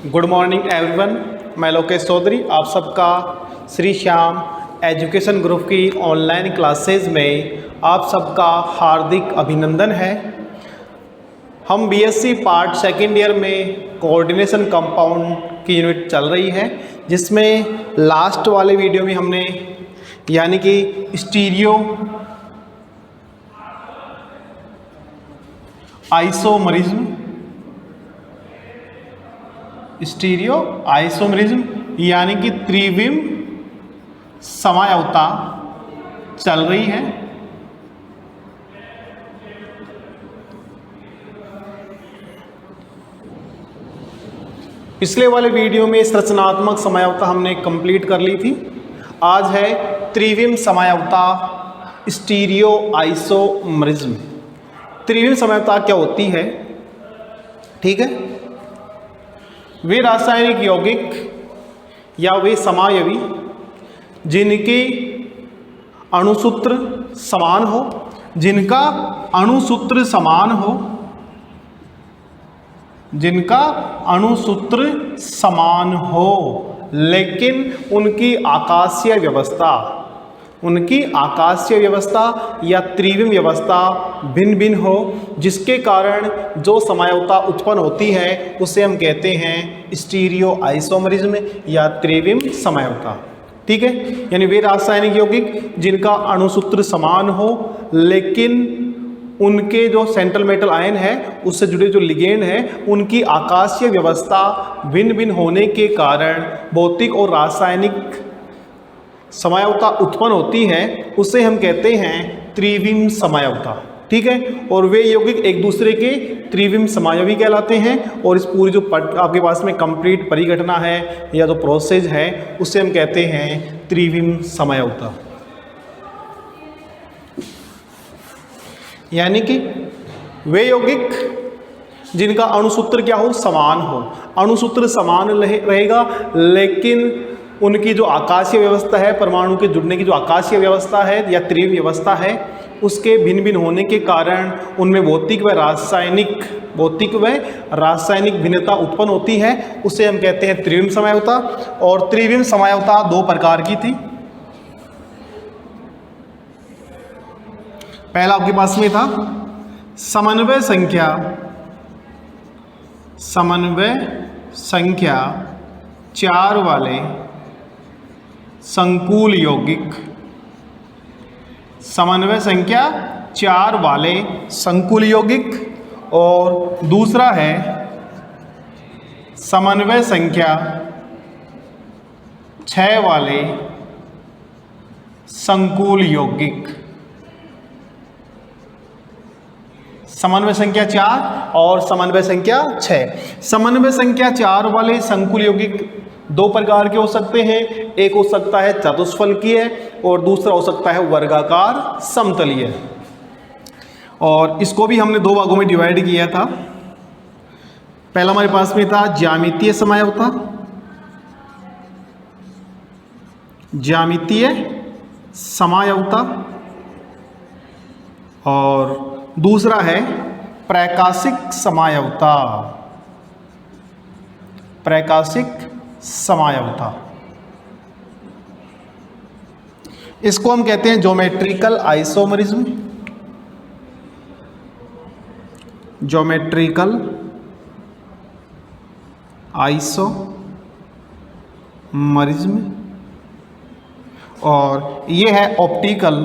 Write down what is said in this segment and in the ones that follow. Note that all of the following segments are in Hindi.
Good morning everyone. मैं लोकेश चौधरी आप सबका श्री श्याम एजुकेशन ग्रुप की ऑनलाइन क्लासेज में आप सबका हार्दिक अभिनंदन है। हम बीएससी पार्ट सेकेंड ईयर में कोऑर्डिनेशन कंपाउंड की यूनिट चल रही है, जिसमें लास्ट वाले वीडियो में हमने यानी कि स्टीरियो आइसोमरिज्म यानी कि त्रिविम समयावता चल रही है। पिछले वाले वीडियो में संरचनात्मक समयावता हमने कंप्लीट कर ली थी। आज है त्रिविम समयावता स्टीरियो आइसोमरिज्म। त्रिविम समयावता क्या होती है? ठीक है, वे रासायनिक यौगिक या वे समायवी जिनके अणुसूत्र समान हो, जिनका अणुसूत्र समान हो, लेकिन उनकी आकाशीय व्यवस्था या त्रिविम व्यवस्था भिन्न भिन्न हो, जिसके कारण जो समयावता उत्पन्न होती है उसे हम कहते हैं स्टीरियो आइसोमरिज्म या त्रिविम समयावता। ठीक है, यानी वे रासायनिक यौगिक जिनका अणुसूत्र समान हो, लेकिन उनके जो सेंट्रल मेटल आयन है उससे जुड़े जो लिगेंड है उनकी आकाशीय व्यवस्था भिन्न भिन्न होने के कारण भौतिक और रासायनिक समयावता उत्पन्न होती है, उसे हम कहते हैं त्रिविम समयावता। ठीक है, और वे यौगिक एक दूसरे के त्रिविम समायवी कहलाते हैं। और इस पूरी जो आपके पास में कंप्लीट परिघटना है या जो प्रोसेस है उसे हम कहते हैं त्रिविम समयावता। यानी कि वे यौगिक जिनका अणुसूत्र क्या हो, समान हो। अणुसूत्र समान रहेगा, लेकिन उनकी जो आकाशीय व्यवस्था है, परमाणु के जुड़ने की जो आकाशीय व्यवस्था है या त्रिविम व्यवस्था है, उसके भिन्न भिन्न होने के कारण उनमें भौतिक व रासायनिक भिन्नता उत्पन्न होती है, उसे हम कहते हैं त्रिविम समयावता। और त्रिविम समयावता दो प्रकार की थी। पहला आपके पास में था समन्वय संख्या 4 वाले संकुल यौगिक। समन्वय संख्या 4 वाले संकुल यौगिक। और दूसरा है समन्वय संख्या 6 वाले संकुल यौगिक। समन्वय संख्या 4 और समन्वय संख्या 6। समन्वय संख्या 4 वाले संकुल यौगिक दो प्रकार के हो सकते हैं। एक हो सकता है चतुष्फलकीय और दूसरा हो सकता है वर्गाकार समतलीय। और इसको भी हमने दो भागों में डिवाइड किया था। पहला हमारे पास में था ज्यामितीय समयावता और दूसरा है प्रकाशिक समयावता। इसको हम कहते हैं ज्योमेट्रिकल आइसोमरिज्म और ये है ऑप्टिकल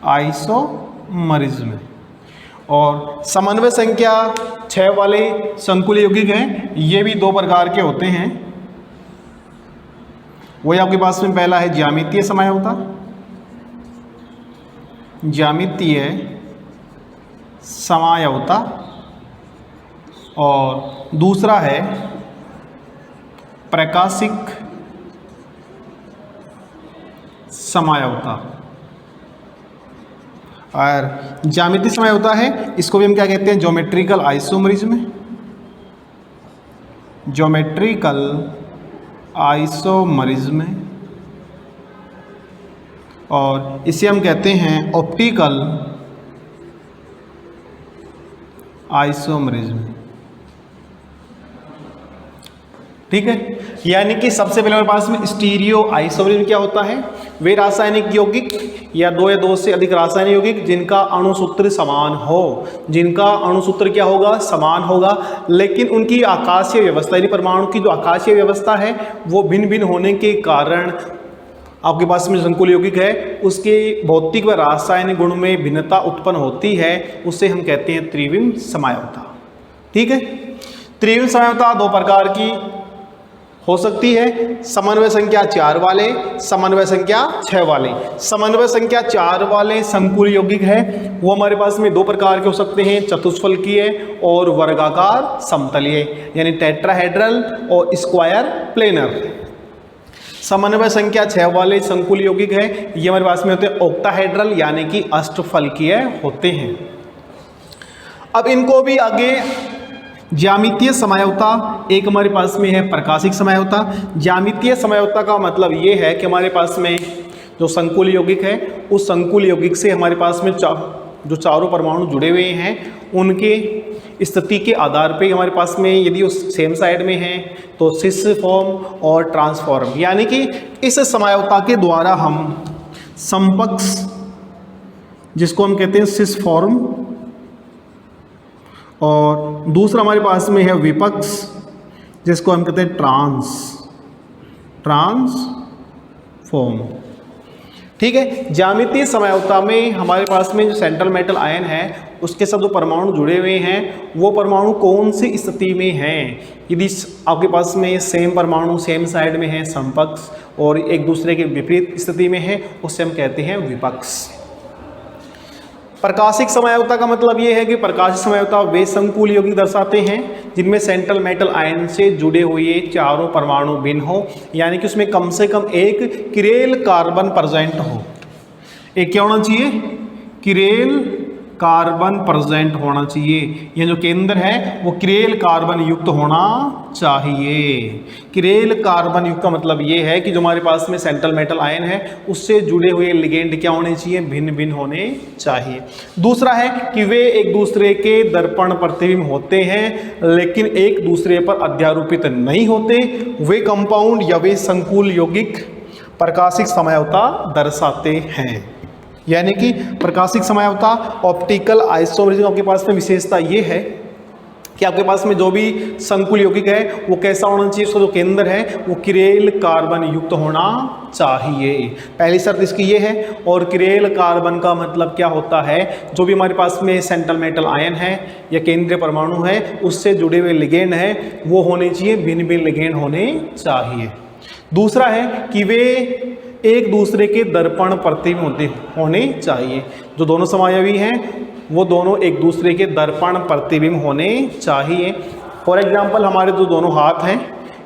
आइसोमरिज्म। और समन्वय संख्या 6 वाले संकुल यौगिक हैं, ये भी दो प्रकार के होते हैं। वही आपके पास में पहला है ज्यामितीय समयावता और दूसरा है प्रकाशिक समयावता। और ज्यामितीय समयावता है, इसको भी हम क्या कहते हैं, ज्योमेट्रिकल आइसोमरिज्म। और इसे हम कहते हैं ऑप्टिकल आइसोमरिज्म। ठीक है, यानी कि सबसे पहले हमारे पास में स्टीरियो आइसोमरिज्म क्या होता है? वे रासायनिक यौगिक या दो से अधिक रासायनिक यौगिक जिनका अणुसूत्र समान हो, जिनका अणुसूत्र क्या होगा? समान होगा, लेकिन उनकी आकाशीय व्यवस्था यानी परमाणु की जो आकाशीय व्यवस्था है वो भिन्न भिन्न होने के कारण आपके पास में संकुल यौगिक है उसके भौतिक व रासायनिक गुण में भिन्नता उत्पन्न होती है, उसे हम कहते हैं त्रिविम समयावता। ठीक है, त्रिविम समयावता दो प्रकार की हो सकती है, समन्वय संख्या 4 वाले, समन्वय संख्या 6 वाले। समन्वय संख्या 4 वाले संकुल यौगिक है वो हमारे पास में दो प्रकार के हो सकते हैं, चतुष्फलकीय और वर्गाकार समतलीय, यानी टेट्राहेड्रल और स्क्वायर प्लेनर। समन्वय संख्या 6 वाले संकुल यौगिक है ये हमारे पास में होते हैं ऑक्टाहेड्रल यानी कि अष्टफलकीय होते हैं। अब इनको भी आगे ज्यामितीय समयावता एक हमारे पास में है प्रकाशिक समयावता। ज्यामितीय समयावता का मतलब ये है कि हमारे पास में जो संकुल यौगिक है उस संकुल यौगिक से हमारे पास में जो चारों परमाणु जुड़े हुए हैं उनके स्थिति के आधार पे हमारे पास में यदि उस सेम साइड में है तो सिस फॉर्म और ट्रांसफॉर्म, यानी कि इस समयावता के द्वारा हम समपक्ष जिसको हम कहते हैं सिस फॉर्म और दूसरा हमारे पास में है विपक्ष जिसको हम कहते हैं ट्रांसफॉर्म। ठीक है, ज्यामितीय समयावता में हमारे पास में जो सेंट्रल मेटल आयन है उसके साथ जो परमाणु जुड़े हुए हैं वो परमाणु कौन सी स्थिति में हैं। यदि आपके पास में सेम परमाणु सेम साइड में है समपक्ष और एक दूसरे के विपरीत स्थिति में है उससे हम कहते हैं विपक्ष। प्रकाशिक समयावता का मतलब ये है कि प्रकाशिक समयावता वे संकुल यौगिक दर्शाते हैं जिनमें सेंट्रल मेटल आयन से जुड़े हुए चारों परमाणु भिन्न हो, यानी कि उसमें कम से कम एक किरेल कार्बन प्रेजेंट हो। एक क्या होना चाहिए? किरेल कार्बन प्रेजेंट होना चाहिए। यह जो केंद्र है वो किरेल कार्बन युक्त होना चाहिए। किरेल कार्बन युक्त का मतलब ये है कि जो हमारे पास में सेंट्रल मेटल आयन है उससे जुड़े हुए लिगेंड क्या होने चाहिए? भिन्न भिन्न होने चाहिए। दूसरा है कि वे एक दूसरे के दर्पण प्रतिबिंब होते हैं लेकिन एक दूसरे पर अध्यारोपित नहीं होते। वे कंपाउंड या वे संकुल यौगिक प्रकाशिक समयावता दर्शाते हैं। यानी कि प्रकाशिक समयावता ऑप्टिकल आइसोमरिज्म आपके पास में विशेषता ये है कि आपके पास में जो भी संकुल यौगिक है वो कैसा होना चाहिए? उसका जो केंद्र है वो किरेल कार्बन युक्त होना चाहिए। पहली शर्त इसकी ये है। और किरेल कार्बन का मतलब क्या होता है? जो भी हमारे पास में सेंट्रल मेटल आयन है या केंद्रीय परमाणु है उससे जुड़े हुए लिगेंड है वो होने चाहिए, भिन्न भिन्न लिगेंड होने चाहिए। दूसरा है कि वे एक दूसरे के दर्पण प्रतिबिंब होने चाहिए। जो दोनों समायवी हैं वो दोनों एक दूसरे के दर्पण प्रतिबिंब होने चाहिए। फॉर एग्जांपल हमारे जो दोनों हाथ हैं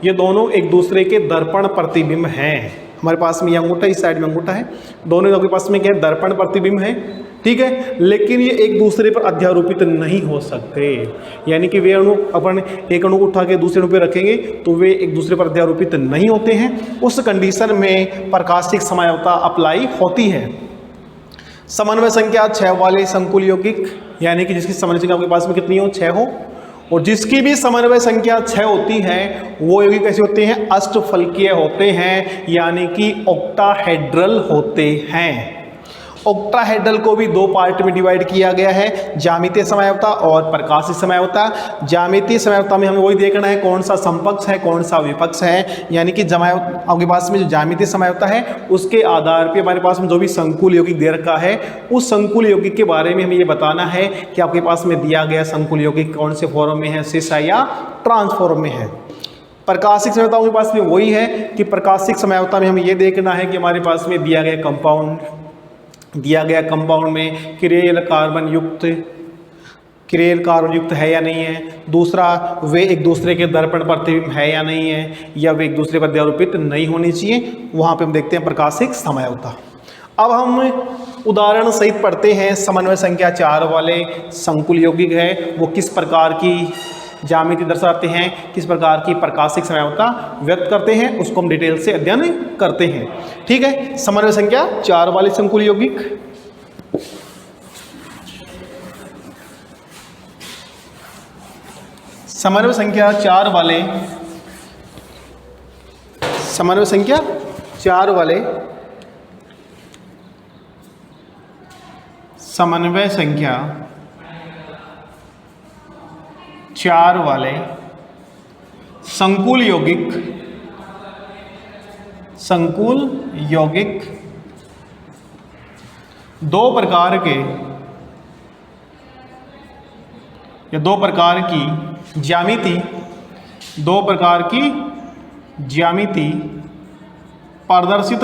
ये दोनों एक दूसरे के दर्पण प्रतिबिंब हैं। हमारे पास में ये अंगूठा, इस साइड में अंगूठा है, दोनों आपके पास में क्या है? दर्पण प्रतिबिंब है। ठीक है, लेकिन ये एक दूसरे पर अध्यारोपित नहीं हो सकते, यानी कि वे अणु अपन एक अणु को उठा के दूसरे अणु पे रखेंगे तो वे एक दूसरे पर अध्यारोपित नहीं होते हैं। उस कंडीशन में प्रकाशिक समयावता अप्लाई होती है। समन्वय संख्या 6 वाले संकुल यौगिक, यानी कि जिसकी समन्वय संख्या आपके पास में कितनी हो? 6 हो, और जिसकी भी समन्वय संख्या 6 होती है वो यौगिक कैसे होते हैं? अष्टफलकीय होते हैं, यानी कि ऑक्टाहेड्रल होते हैं। ऑक्टाहेड्रल को भी दो पार्ट में डिवाइड किया गया है, ज्यामितीय समयावता और प्रकाशिक समयावता। ज्यामितीय समयावता में हमें वही देखना है कौन सा समपक्ष है कौन सा विपक्ष है, यानी कि आपके पास में जो ज्यामितीय समयावता है उसके आधार पे हमारे पास में जो भी संकुल यौगिक दे रखा है उस संकुल यौगिक के बारे में हमें ये बताना है कि आपके पास में दिया गया संकुल यौगिक कौन से फॉर्म में है, सिस या ट्रांसफॉर्म में है। प्रकाशिक समयावता के पास में वही है कि प्रकाशिक समयावता में हमें ये देखना है कि हमारे पास में दिया गया कंपाउंड में किरेल कार्बन युक्त है या नहीं है। दूसरा, वे एक दूसरे के दर्पण प्रतिबिंब है या नहीं है, या वे एक दूसरे पर अध्यारोपित नहीं होनी चाहिए। वहाँ पे हम देखते हैं प्रकाशिक समयावता। अब हम उदाहरण सहित पढ़ते हैं। समन्वय संख्या 4 वाले संकुल यौगिक है वो किस प्रकार की ज्यामिति दर्शाते हैं, किस प्रकार की प्रकाशिक समयावता व्यक्त करते हैं, उसको हम डिटेल से अध्ययन करते हैं। ठीक है, समन्वय संख्या 4 वाले संकुल यौगिक। समन्वय संख्या 4 वाले समन्वय संख्या 4 वाले समन्वय संख्या 4 वाले संकुल यौगिक दो प्रकार के या दो प्रकार की ज्यामिति प्रदर्शित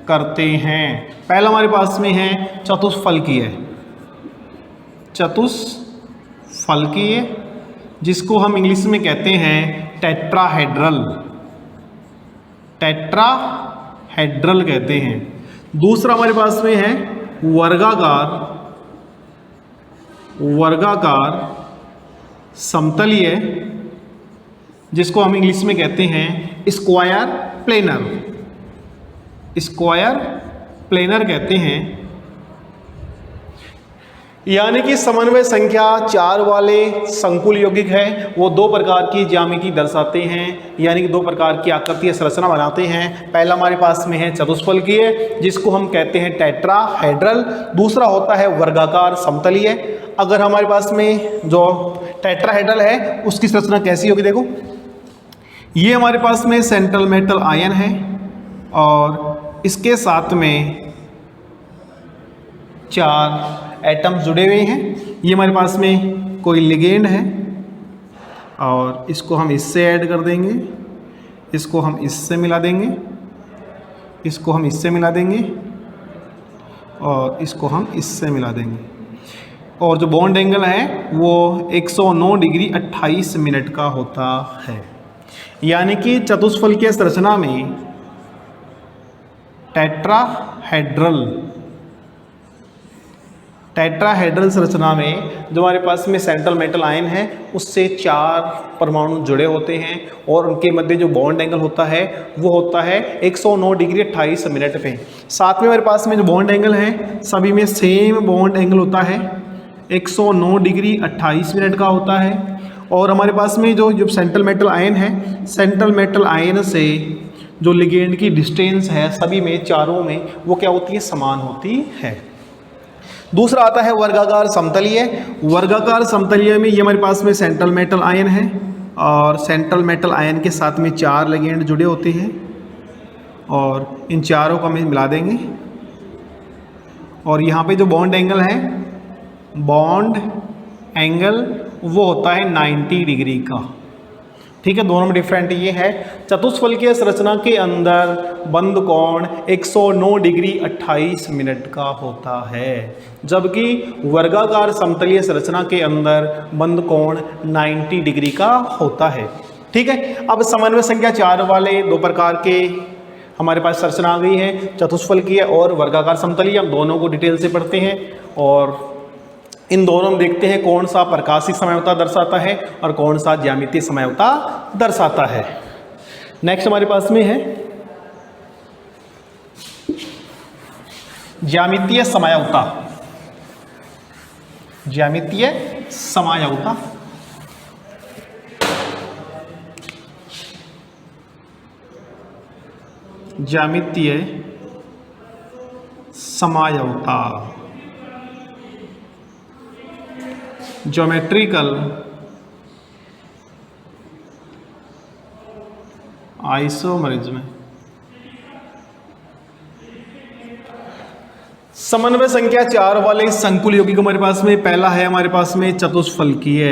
करते हैं। पहला हमारे पास में है चतुष्फलकीय, जिसको हम इंग्लिश में कहते हैं टेट्राहेड्रल कहते हैं। दूसरा हमारे पास में है वर्गाकार समतलीय, जिसको हम इंग्लिश में कहते हैं स्क्वायर प्लेनर कहते हैं। यानी कि समन्वय संख्या 4 वाले संकुल यौगिक है, वो दो प्रकार की ज्यामिति दर्शाते हैं, यानी कि दो प्रकार की आकृति या संरचना बनाते हैं। पहला हमारे पास में है चतुष्फलकीय, जिसको हम कहते हैं टेट्राहेड्रल। दूसरा होता है वर्गाकार समतलीय। अगर हमारे पास में जो टेट्राहेड्रल है उसकी संरचना कैसी होगी, देखो ये हमारे पास में सेंट्रल मेटल आयन है और इसके साथ में 4 एटम्स जुड़े हुए हैं। ये हमारे पास में कोई लिगेंड है और इसको हम इससे ऐड कर देंगे, इसको हम इससे मिला देंगे, इसको हम इससे मिला देंगे और इसको हम इससे मिला देंगे। और जो बॉन्ड एंगल है वो 109 डिग्री 28 मिनट का होता है। यानी कि चतुष्फलकीय संरचना में टेट्राहेड्रल संरचना में जो हमारे पास में सेंट्रल मेटल आयन है उससे 4 परमाणु जुड़े होते हैं और उनके मध्य जो बॉन्ड एंगल होता है वो होता है 109 डिग्री 28 मिनट पे। साथ में हमारे पास में जो बॉन्ड एंगल है सभी में सेम बॉन्ड एंगल होता है, 109 डिग्री 28 मिनट का होता है। और हमारे पास में जो सेंट्रल मेटल आयन है, सेंट्रल मेटल आयन से जो लिगेंड की डिस्टेंस है सभी में, चारों में, वो क्या होती है, समान होती है। दूसरा आता है वर्गाकार समतलीय। वर्गाकार समतलीय में ये हमारे पास में सेंट्रल मेटल आयन है और सेंट्रल मेटल आयन के साथ में 4 लिगेंड जुड़े होते हैं और इन चारों को हम मिला देंगे। और यहाँ पे जो बॉन्ड एंगल है, बॉन्ड एंगल वो होता है 90 डिग्री का। ठीक है, दोनों में डिफरेंट ये है। चतुष्फलकीय संरचना के अंदर बंद कोण 109 डिग्री 28 मिनट का होता है, जबकि वर्गाकार समतलीय संरचना के अंदर बंद कोण 90 डिग्री का होता है। ठीक है, अब समन्वय संख्या 4 वाले दो प्रकार के हमारे पास संरचना आ गई है, चतुष्फलकीय और वर्गाकार समतलीय। हम दोनों को डिटेल से पढ़ते हैं और इन दोनों में देखते हैं कौन सा प्रकाशिक समयावता दर्शाता है और कौन सा ज्यामितीय समयावता दर्शाता है। नेक्स्ट हमारे पास में है ज्यामितीय समयावता। ज्यामितीय समयावता ज्यामितीय समयावता ज्योमेट्रिकल आइसोमरिज्म। समन्वय संख्या 4 वाले संकुल यौगिक हमारे पास में पहला है हमारे पास में चतुष्फलकीय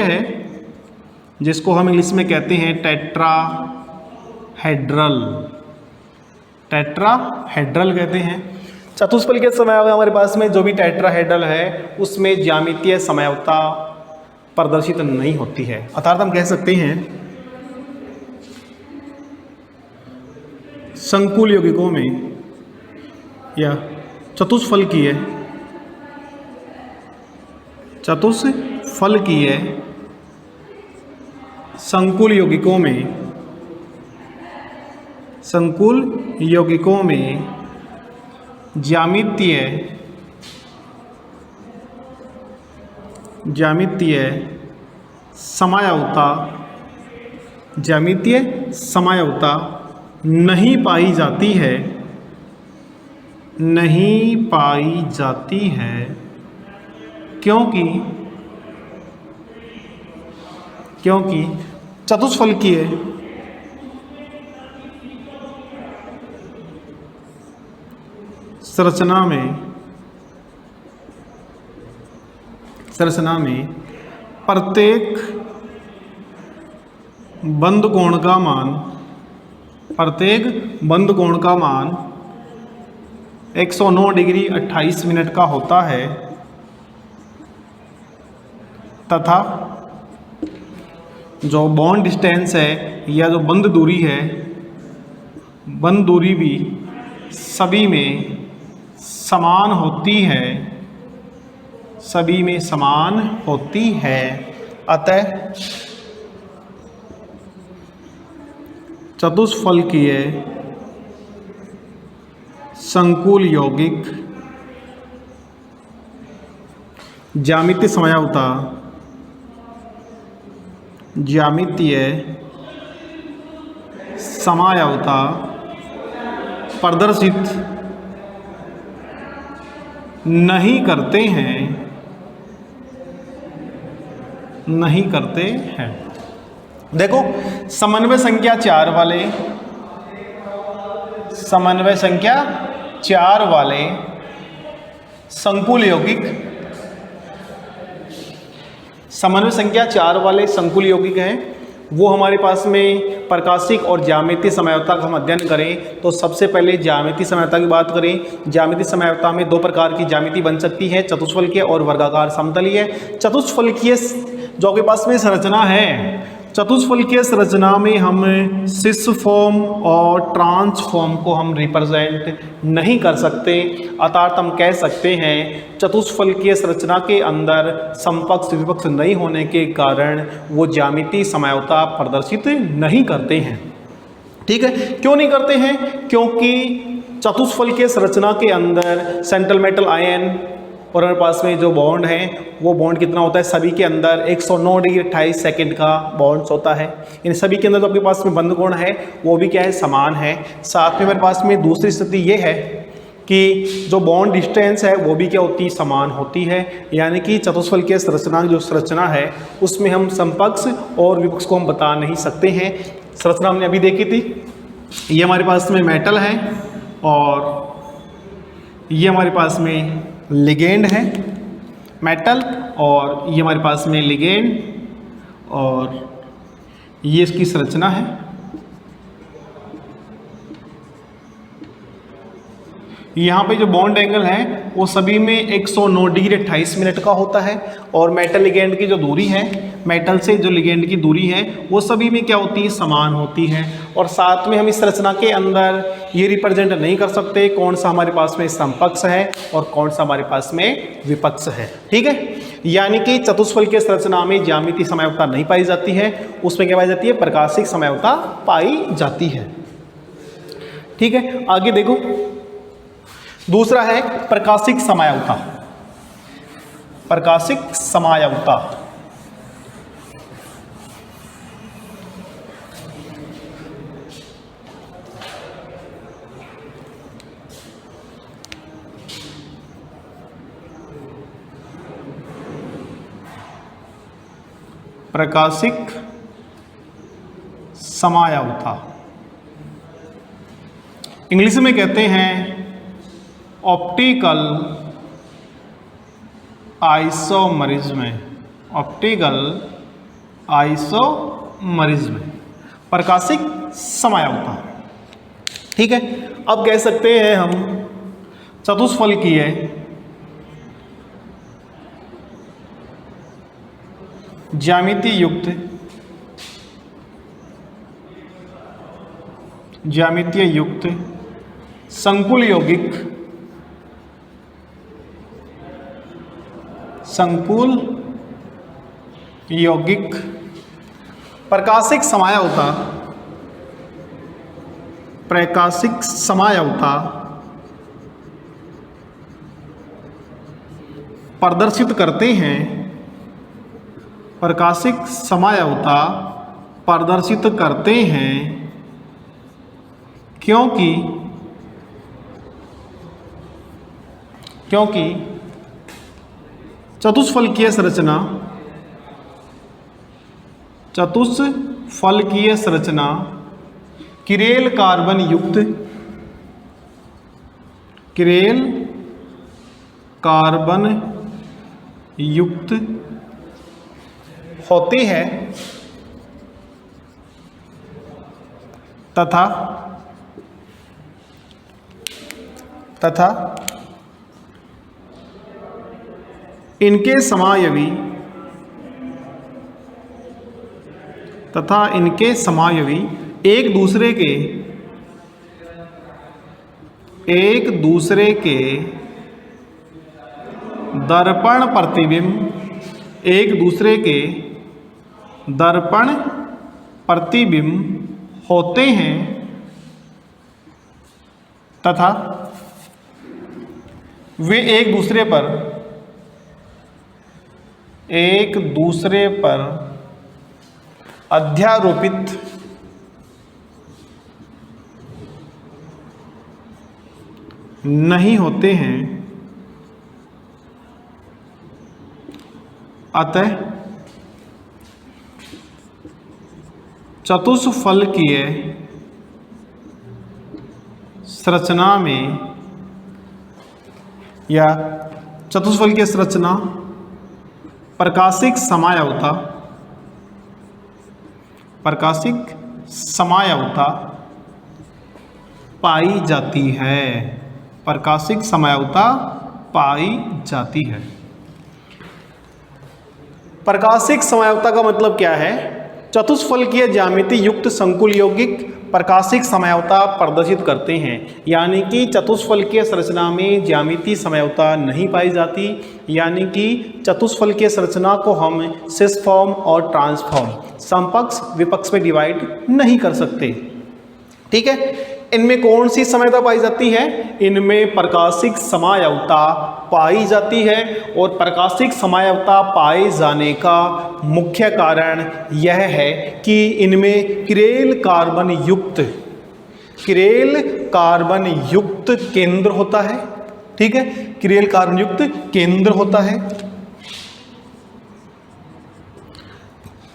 है, जिसको हम इंग्लिश में कहते हैं टेट्राहेड्रल कहते हैं। चतुष्फलकीय समयावता हमारे पास में जो भी टेट्राहेड्रल है उसमें ज्यामितीय समयावता प्रदर्शित नहीं होती है। अर्थात हम कह सकते हैं संकुल यौगिकों में या चतुष्फलकीय संकुल यौगिकों में ज्यामितीय ज्यामितीय समायुक्ता, ज्यामितीय समायुक्ता नहीं पाई जाती है, नहीं पाई जाती है क्योंकि चतुष्फलकीय संरचना में प्रत्येक बंद कोण का मान 109 डिग्री 28 मिनट का होता है तथा जो बॉन्ड डिस्टेंस है या जो बंद दूरी है, बंद दूरी भी सभी में समान होती है, सभी में समान होती है। अतः चतुष्फलकीय संकुल यौगिक ज्यामितीय समायुक्ता, ज्यामितीय समायुक्ता प्रदर्शित नहीं करते हैं। देखो, समन्वय संख्या 4 वाले संकुल यौगिक, समन्वय संख्या 4 वाले संकुल यौगिक हैं, वो हमारे पास में प्रकाशिक और ज्यामितीय समायुक्ता का हम अध्ययन करें तो सबसे पहले ज्यामितीय समायुक्ता की बात करें। ज्यामितीय समायुक्ता में 2 प्रकार की ज्यामिति बन सकती है, चतुष्फलकीय और वर्गाकार समतलीय। चतुष्फलकीय जो आपके पास में संरचना है, चतुष्फलकीय संरचना में हम सिस फॉर्म और ट्रांसफॉर्म को हम रिप्रेजेंट नहीं कर सकते, अर्थात हम कह सकते हैं चतुष्फलकीय संरचना के अंदर समपक्ष विपक्ष नहीं होने के कारण वो ज्यामितीय समायुक्ता प्रदर्शित नहीं करते हैं। ठीक है, क्यों नहीं करते हैं? क्योंकि चतुष्फलकीय संरचना के अंदर सेंट्रल मेटल आयन और हमारे पास में जो बॉन्ड है वो बॉन्ड कितना होता है, सभी के अंदर 109 डिग्री 28 सेकंड का बॉन्ड होता है। इन सभी के अंदर जो आपके पास में बंद कोण है वो भी क्या है, समान है। साथ में हमारे पास में दूसरी स्थिति ये है कि जो बॉन्ड डिस्टेंस है वो भी क्या होती है, समान होती है। यानी कि चतुष्फलकीय संरचना जो संरचना है उसमें हम समपक्ष और विपक्ष को हम बता नहीं सकते हैं। संरचना हमने अभी देखी थी, ये हमारे पास में मेटल है और ये हमारे पास में लिगेंड है, मेटल, और ये हमारे पास में लिगेंड और ये इसकी संरचना है। यहाँ पे जो बॉन्ड एंगल है वो सभी में 109 डिग्री 28 मिनट का होता है और मेटल लिगेंड की जो दूरी है, मेटल से जो लिगेंड की दूरी है वो सभी में क्या होती है, समान होती है। और साथ में हम इस संरचना के अंदर ये रिप्रेजेंट नहीं कर सकते कौन सा हमारे पास में समपक्ष है और कौन सा हमारे पास में विपक्ष है। ठीक है, यानी कि चतुष्फलकीय संरचना में ज्यामितीय समायुक्ता नहीं पाई जाती है, उसमें क्या पाई जाती है, प्रकाशिक समायुक्ता पाई जाती है। ठीक है, आगे देखो, दूसरा है प्रकाशिक समायुक्ता। प्रकाशिक समायुक्ता प्रकाशिक समायुक्ता इंग्लिश में कहते हैं ऑप्टिकल आइसोमरिज्म, ऑप्टिकल आइसोमरिज्म, प्रकाशिक समायुक्ता। ठीक है, अब कह सकते हैं हम चतुष्फलकीय ज्यामितीय युक्त संकुल यौगिक प्रकाशिक समायुक्ता प्रदर्शित करते हैं प्रकाशिक समायवता प्रदर्शित करते हैं क्योंकि चतुष्फलकीय संरचना किरेल कार्बन युक्त होती है तथा इनके समायवी एक दूसरे के दर्पण प्रतिबिंब होते हैं तथा वे एक दूसरे पर अध्यारोपित नहीं होते हैं। अतः चतुष्फलकीय संरचना में या चतुष्फलकीय संरचना प्रकाशिक समायवता पाई जाती है। प्रकाशिक समायवता पाई जाती है। प्रकाशिक समायवता का मतलब क्या है? चतुष्फलकीय ज्यामिति युक्त संकुल यौगिक प्रकाशिक समायवता प्रदर्शित करते हैं, यानी कि चतुष्फलकीय संरचना में ज्यामिति समायवता नहीं पाई जाती, यानी कि चतुष्फलकीय संरचना को हम सिस फॉर्म और ट्रांसफॉर्म समपक्ष विपक्ष में डिवाइड नहीं कर सकते। ठीक है, इनमें कौन सी समायवता पाई जाती है? इनमें प्रकाशिक समायवता पाई जाती है और प्रकाशिक समायवता पाए जाने का मुख्य कारण यह है कि इनमें किरेल कार्बन युक्त केंद्र होता है। ठीक है, किरेल कार्बन युक्त केंद्र होता है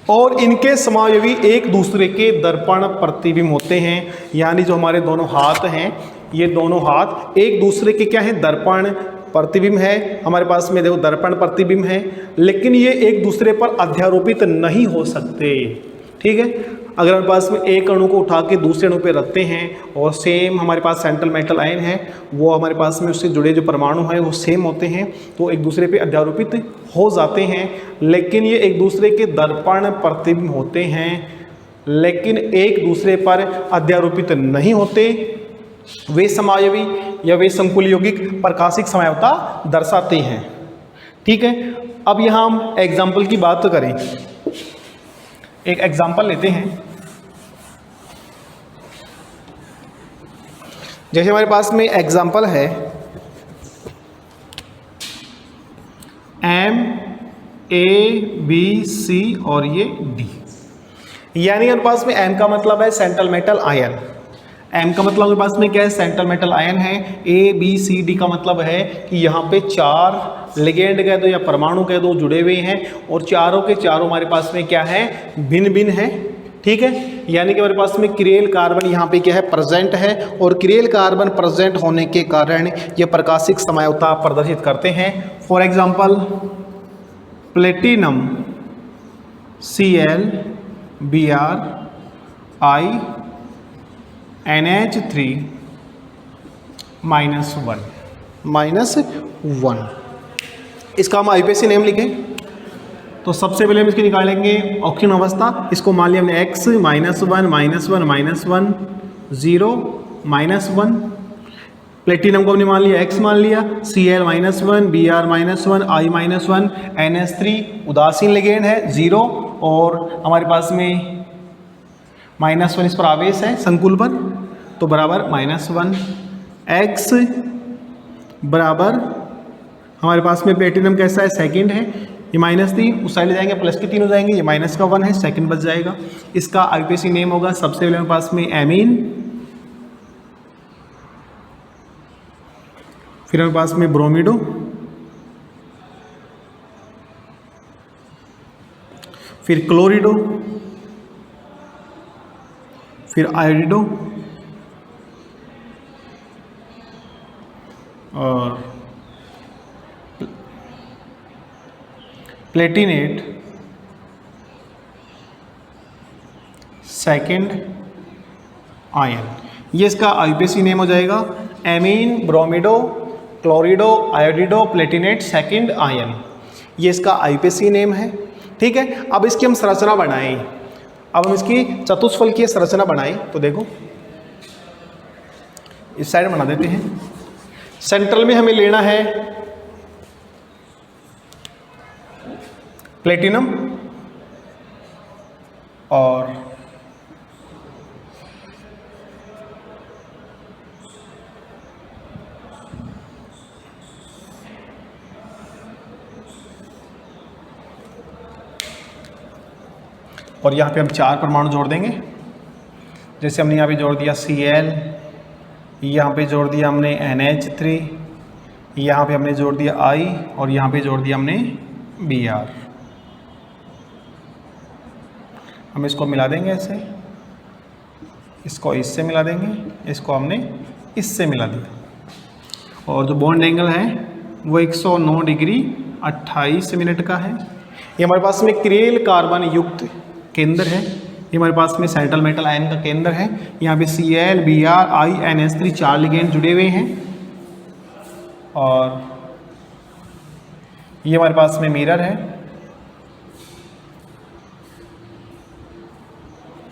और इनके समायवी एक दूसरे के दर्पण प्रतिबिंब होते हैं, यानी जो हमारे दोनों हाथ हैं, ये दोनों हाथ एक दूसरे के क्या है? दर्पण प्रतिबिंब है। हमारे पास में देखो दर्पण प्रतिबिंब है, लेकिन ये एक दूसरे पर अध्यारोपित नहीं हो सकते। ठीक है, अगर हमारे पास में एक अणु को उठा के दूसरे अणु पे रखते हैं और सेम हमारे पास सेंट्रल मेटल आयन है, वो हमारे पास में उससे जुड़े जो परमाणु हैं वो सेम होते हैं, तो एक दूसरे पे अध्यारोपित हो जाते हैं, लेकिन ये एक दूसरे के दर्पण प्रतिबिंब होते हैं, लेकिन एक दूसरे पर अध्यारोपित नहीं होते। वे समायवी या वे संकुल यौगिक प्रकाशिक समायवता दर्शाते हैं। ठीक है, अब यहाँ हम एग्जाम्पल की बात करें। एक एग्जाम्पल लेते हैं, जैसे हमारे पास में एग्जाम्पल है MABC और ये D, यानी हमारे पास में M का मतलब है सेंट्रल मेटल आयन। M का मतलब हमारे पास में क्या है? सेंट्रल मेटल आयन है। ABCD का मतलब है कि यहाँ पे 4 लिगेंड कह दो या परमाणु कह दो जुड़े हुए हैं और चारों के चारों हमारे पास में क्या है? भिन्न भिन्न है। ठीक है, यानी कि हमारे पास में किरेल कार्बन यहाँ पे क्या है? प्रेजेंट है, और किरेल कार्बन प्रेजेंट होने के कारण ये प्रकाशिक समायवता प्रदर्शित करते हैं। For example platinum Cl Br I NH3 -1 इसका हम आईपीएसी नेम लिखें तो सबसे पहले हम इसकी निकालेंगे ऑक्सीजन अवस्था। इसको मान लिया हमने x -1 0 -1। प्लेटिनम को हमने मान लिया x मान लिया, Cl -1 Br -1 I -1 NH3 उदासीन लिगेंड है 0, और हमारे पास में -1 इस पर आवेश है संकुल पर, तो बराबर -1। x बराबर हमारे पास में प्लेटिनम कैसा है? सेकंड है, ये -3, उस साइड ले जाएंगे प्लस के 3 हो जाएंगे, ये माइनस का 1 है, सेकंड बच जाएगा। इसका आईयूपीएसी नेम होगा सबसे पहले हमारे पास में एमीन, फिर हमारे पास में ब्रोमिडो, फिर क्लोरिडो, फिर आयोडिडो और प्लेटिनेट सेकंड आयन। ये इसका आईयूपीएसी नेम हो जाएगा एमीन, ब्रोमिडो, क्लोरिडो, आयोडिडो, प्लेटिनेट सेकंड आयन। ये इसका आईयूपीएसी नेम है। ठीक है, अब इसकी हम संरचना बनाएं। अब हम इसकी चतुष्फलकीय संरचना बनाएं तो देखो इस साइड बना देते हैं। सेंट्रल में हमें लेना है प्लेटिनम और यहाँ पे हम 4 परमाणु जोड़ देंगे। जैसे हमने यहाँ पे जोड़ दिया Cl, यहाँ पे जोड़ दिया हमने NH3, यहाँ पे हमने जोड़ दिया I और यहाँ पे जोड़ दिया हमने Br। हम इसको मिला देंगे ऐसे, इसको इससे मिला देंगे, इसको हमने इससे मिला दिया और जो बॉन्ड एंगल है वो 109 डिग्री 28 मिनट का है। ये हमारे पास में क्रेल कार्बन युक्त केंद्र है। ये हमारे पास में सेंट्रल मेटल आयन का केंद्र है। यहाँ पे Cl, Br, I, NH3 4 ligand जुड़े हुए हैं और ये हमारे पास में मिरर है।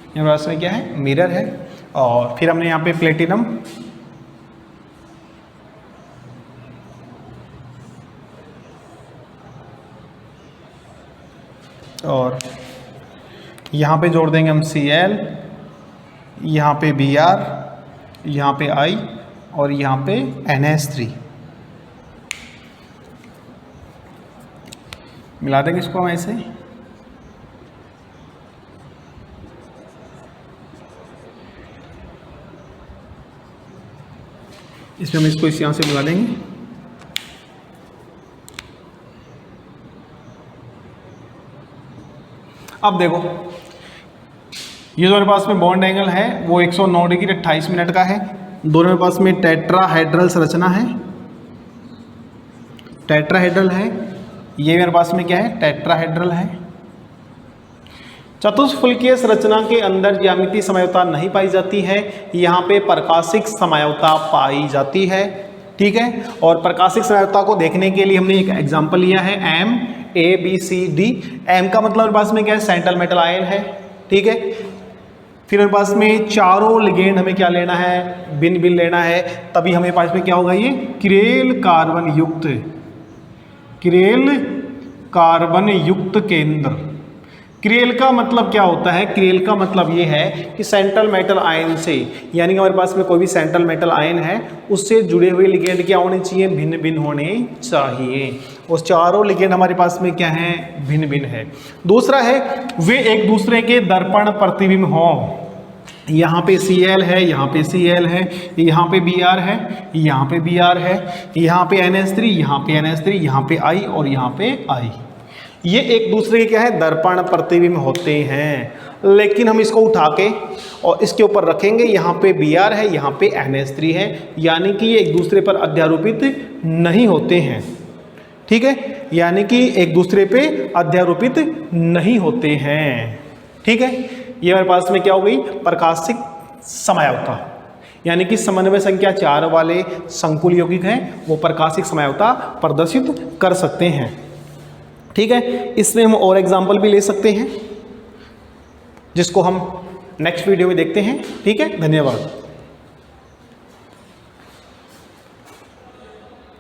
ये हमारे पास में क्या है, मिरर है। और फिर हमने यहाँ पे प्लेटिनम और यहाँ पे जोड़ देंगे हम Cl, यहाँ पे Br, यहाँ पे I और यहाँ पे NH3 मिला देंगे इसको हम ऐसे। इसमें हम इसको इस यहाँ से मिला देंगे। अब देखो ये जो हमारे पास में बॉन्ड एंगल है वो 109 डिग्री 28 मिनट का है। दोनों के पास में टेट्राहेड्रल संरचना है, टेट्राहेड्रल है। ये मेरे पास में क्या है, टेट्राहेड्रल है। चतुष्फलकीय संरचना के अंदर ज्यामितीय समयोता नहीं पाई जाती है, यहाँ पे प्रकाशिक समयोता पाई जाती है। ठीक है, और प्रकाशिक समयोता को देखने के लिए हमने एक एग्जांपल लिया है M, A, B, C, D। M का मतलब हमारे पास में क्या है, सेंट्रल मेटल आयन है। ठीक है, फिर हमारे पास में चारों लिगेंड हमें क्या लेना है, भिन्न भिन्न लेना है, तभी हमें पास में क्या होगा, ये क्रेल कार्बन युक्त, क्रेल कार्बन युक्त केंद्र। क्रेल का मतलब क्या होता है, क्रेल का मतलब ये है कि सेंट्रल मेटल आयन से, यानी कि हमारे पास में कोई भी सेंट्रल मेटल आयन है उससे जुड़े हुए लिगेंड क्या होने चाहिए, भिन्न भिन्न होने चाहिए। उस चारों लिगेंड हमारे पास में क्या है, भिन्न भिन्न है। दूसरा है वे एक दूसरे के दर्पण प्रतिबिंब हों। यहाँ पे Cl है, यहाँ पे Cl है, यहाँ पे Br है, यहाँ पे Br है, यहाँ पे NH3, यहाँ पे NH3, यहाँ पे I और यहाँ पे I। ये एक दूसरे के क्या है, दर्पण प्रतिबिंब होते हैं। लेकिन हम इसको उठा के और इसके ऊपर रखेंगे, यहाँ पे Br है, यहाँ पे NH3 है, यानी कि ये एक दूसरे पर अध्यारोपित नहीं होते हैं। ठीक है, यानी कि एक दूसरे पे अध्यारोपित नहीं होते हैं। ठीक है, ये हमारे पास में क्या हो गई, प्रकाशिक समयावता, यानी कि समन्वय संख्या 4 वाले संकुल यौगिक हैं वो प्रकाशिक समयावता प्रदर्शित कर सकते हैं। ठीक है, इसमें हम और एग्जाम्पल भी ले सकते हैं जिसको हम नेक्स्ट वीडियो में देखते हैं। ठीक है, धन्यवाद।